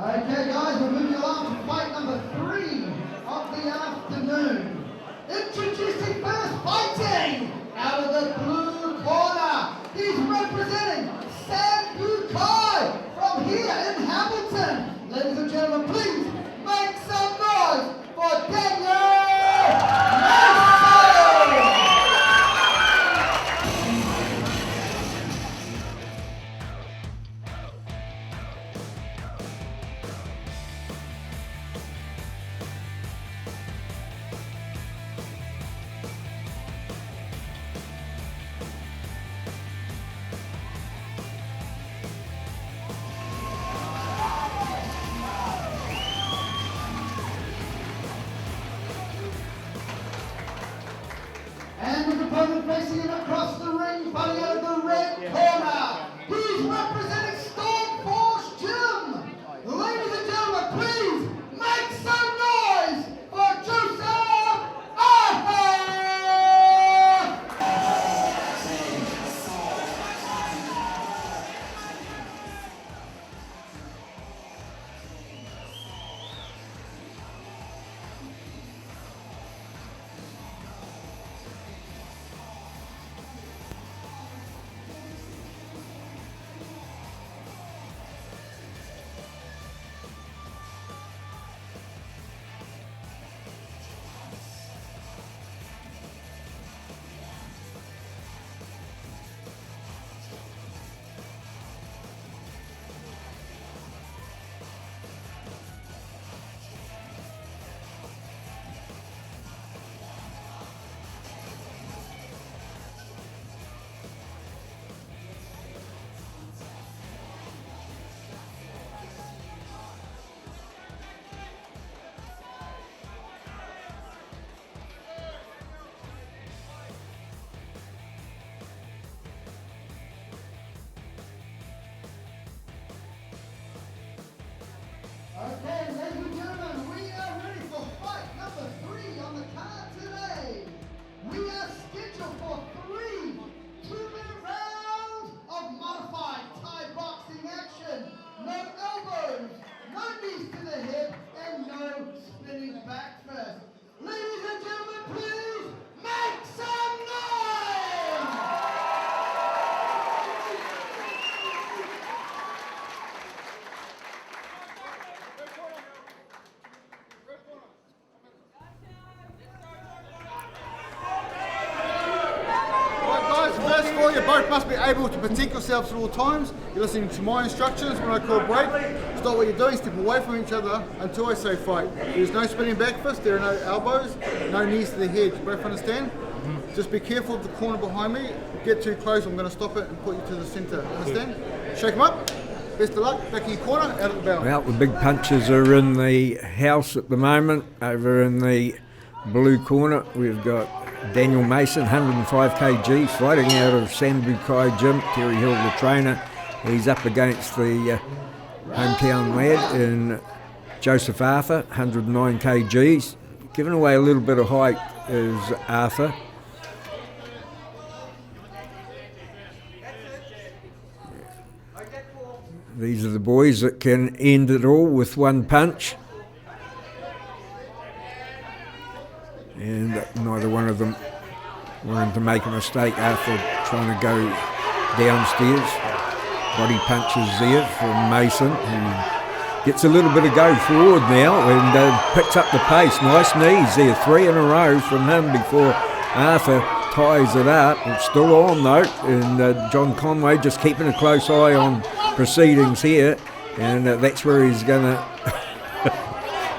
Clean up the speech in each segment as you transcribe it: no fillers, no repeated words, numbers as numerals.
Okay guys, we're moving along to fight number 3 of the afternoon. Introducing first, fighting out of the blue corner. He's representing Sam Bukai from here in Hamilton. Ladies and gentlemen, please make some noise for Daniel Mason! And his opponent facing him across the ring, fighting out of the red corner. He's representing Stormforce Gym. Ladies and gentlemen, please make some noise for Joseph Arthur! Okay, ladies and gentlemen, we are ready for fight number 3 on the card today. We are scheduled for 3 2-minute rounds of modified Thai boxing action. No elbows, no knees to the hip, and no spinning back fist. Ladies and gentlemen, please make some noise! First of all, you both must be able to protect yourselves at all times. You're listening to my instructions when I call break. Stop what you're doing, step away from each other until I say fight. There's no spinning back fist, there are no elbows, no knees to the head. You both understand? Just be careful of the corner behind me. Get too close, I'm going to stop it and put you to the centre. Understand? Shake them up. Best of luck. Back in your corner, out of the bell. Well, the big punches are in the house at the moment. Over in the blue corner, we've got Daniel Mason, 105 kg, fighting out of Sam Bukai Gym. Terry Hill, the trainer. He's up against the hometown lad in Joseph Arthur, 109 kgs. Giving away a little bit of height is Arthur. These are the boys that can end it all with one punch. And neither one of them wanted to make a mistake. Arthur trying to go downstairs. Body punches there from Mason, who gets a little bit of go forward now and picks up the pace. Nice knees there, 3 in a row from him before Arthur ties it up. It's still on though, and John Conway just keeping a close eye on proceedings here, and that's where he's going to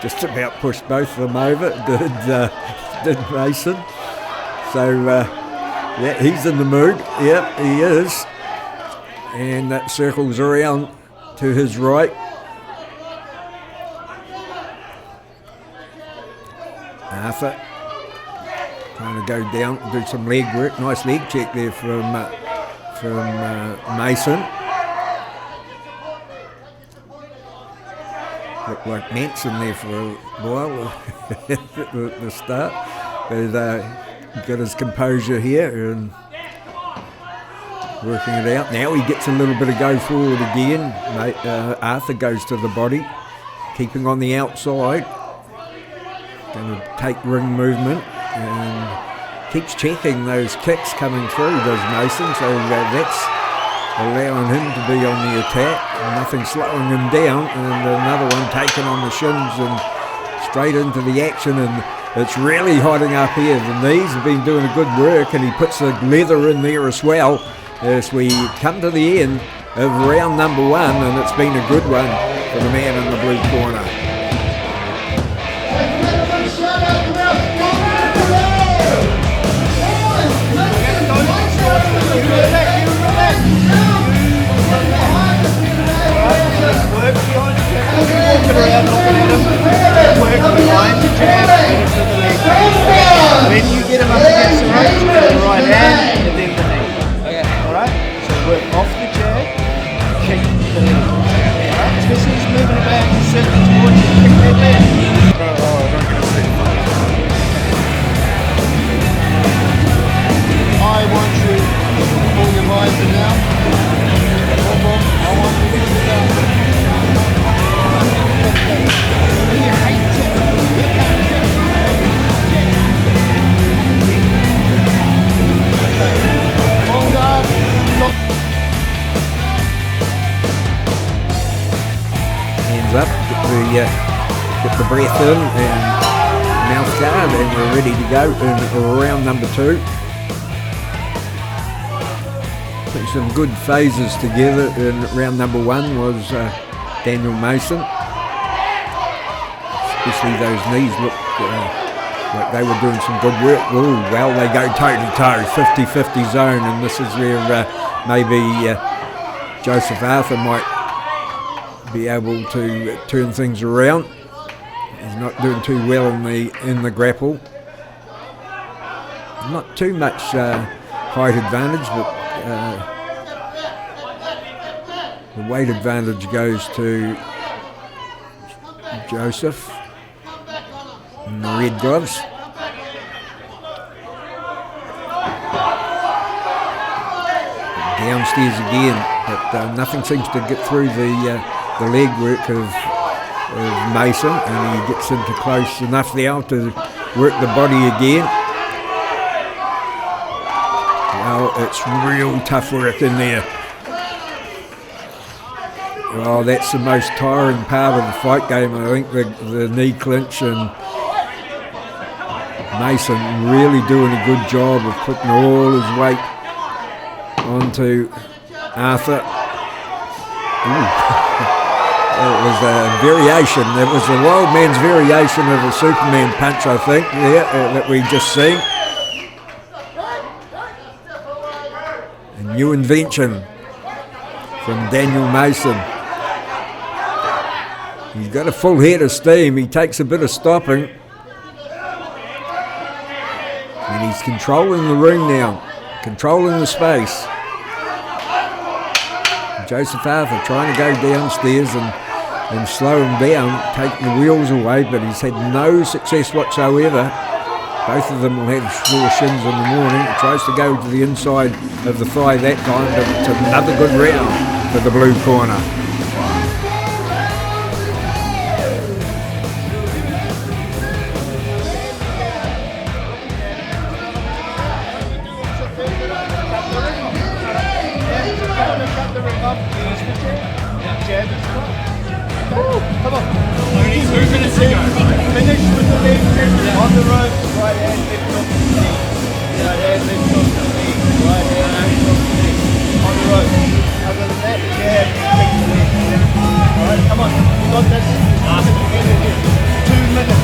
just about push both of them over, did Mason. So, yeah, he's in the mood. Yep, he is. And that circles around to his right. Arthur trying to go down, do some leg work. Nice leg check there from Mason. Looked like Manson there for a while at the start. But got his composure here and working it out. Now he gets a little bit of go forward again. Arthur goes to the body. keeping on the outside. Going to take ring movement and keeps checking those kicks coming through, does Mason, so that's allowing him to be on the attack. Nothing slowing him down, and another one taken on the shins and straight into the action, and it's really hotting up here. The knees have been doing a good work, and he puts the leather in there as well as we come to the end of round number 1, and it's been a good one for the man in the blue corner. When you get him up against the ropes, with the right hand and then the knee. Alright? So work off the jab, kick the leg. Alright? Especially as he's moving about and circling towards you, kick that leg. I want you to pull your visor now. I want you to get down. You hate it. You can't kick. On guard. Hands up, get the breath in and mouth guard, and we're ready to go in round number 2. Put some good phases together in round number 1 was Daniel Mason. Especially those knees looked like they were doing some good work. Ooh, well, they go toe-to-toe, 50-50 zone, and this is where maybe Joseph Arthur might be able to turn things around. He's not doing too well in the grapple. Not too much height advantage, but the weight advantage goes to Joseph in the red gloves. Downstairs again, but nothing seems to get through the leg work of Mason, and he gets into close enough now to work the body again. Well, it's real tough work in there. Oh, that's the most tiring part of the fight game, I think, the knee clinch, and Mason really doing a good job of putting all his weight onto Arthur. It was a variation. It was the wild man's variation of a Superman punch, I think, that we just seen. A new invention from Daniel Mason. He's got a full head of steam. He takes a bit of stopping. And he's controlling the ring now, controlling the space. Joseph Arthur trying to go downstairs and slow him down, taking the wheels away, but he's had no success whatsoever. Both of them will have sore shins in the morning. He tries to go to the inside of the thigh that time, but it's another good round for the blue corner. Come on. Only 2 minutes to go. Finish with the leg on the rope. Right hand lift off the knee. Right hand lift off the knee. Right hand lift off the knee. On the rope. Other than that, jab, kick the leg. Alright, come on. You got this. 2 minutes.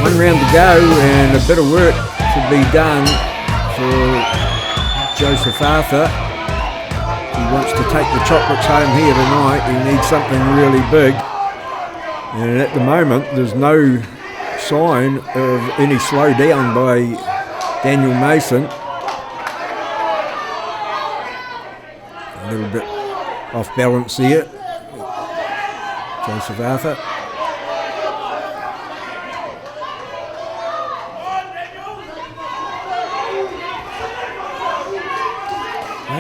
One round to go, and a bit of work to be done for Joseph Arthur. He wants to take the chocolates home here tonight. He needs something really big, and at the moment there's no sign of any slowdown by Daniel Mason. little bit off balance there, Joseph Arthur.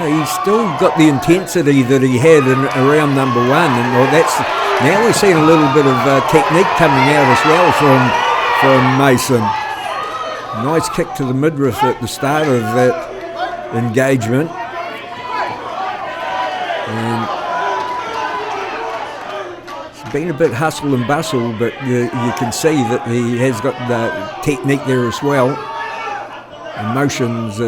He's still got the intensity that he had in around number one, and now we're seeing a little bit of technique coming out as well from Mason. Nice kick to the midriff at the start of that engagement, and it's been a bit hustle and bustle, but you can see that he has got the technique there as well. Emotions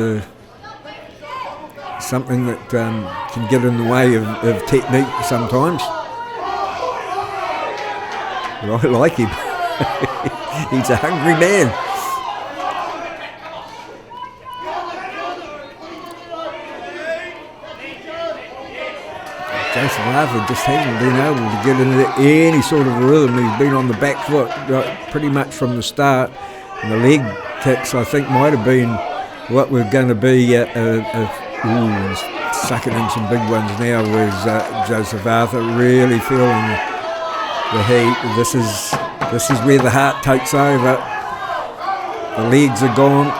something that can get in the way of technique sometimes. But I like him. He's a hungry man. Joseph Arthur just hasn't been able to get into any sort of rhythm. He's been on the back foot pretty much from the start. And the leg kicks, I think, might have been what were going to be he's sucking in some big ones now with Joseph Arthur, really feeling the heat. This is where the heart takes over. The legs are gone,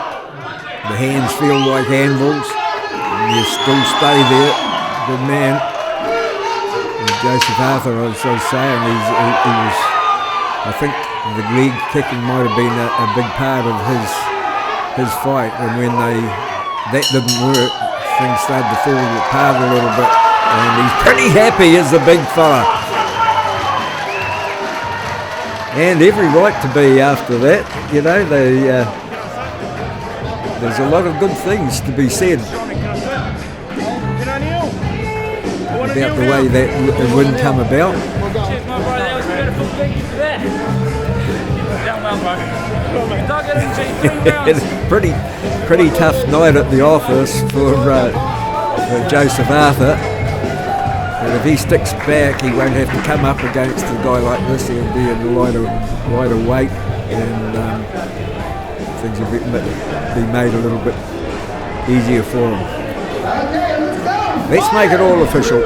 the hands feel like anvils, and you still stay there. Good man. And Joseph Arthur, as I was saying, he was, I think the leg kicking might have been a big part of his fight, and when that didn't work, things started to fall apart a little bit, and he's pretty happy as a big fella. And every right to be after that, you know, there's a lot of good things to be said about the way that win come about. Cheers, my brother, that was beautiful. Thank you for that. It's a pretty tough night at the office for Joseph Arthur, but if he sticks back, he won't have to come up against a guy like this. He'll be in a lighter weight, and things will be made a little bit easier for him. Let's make it all official.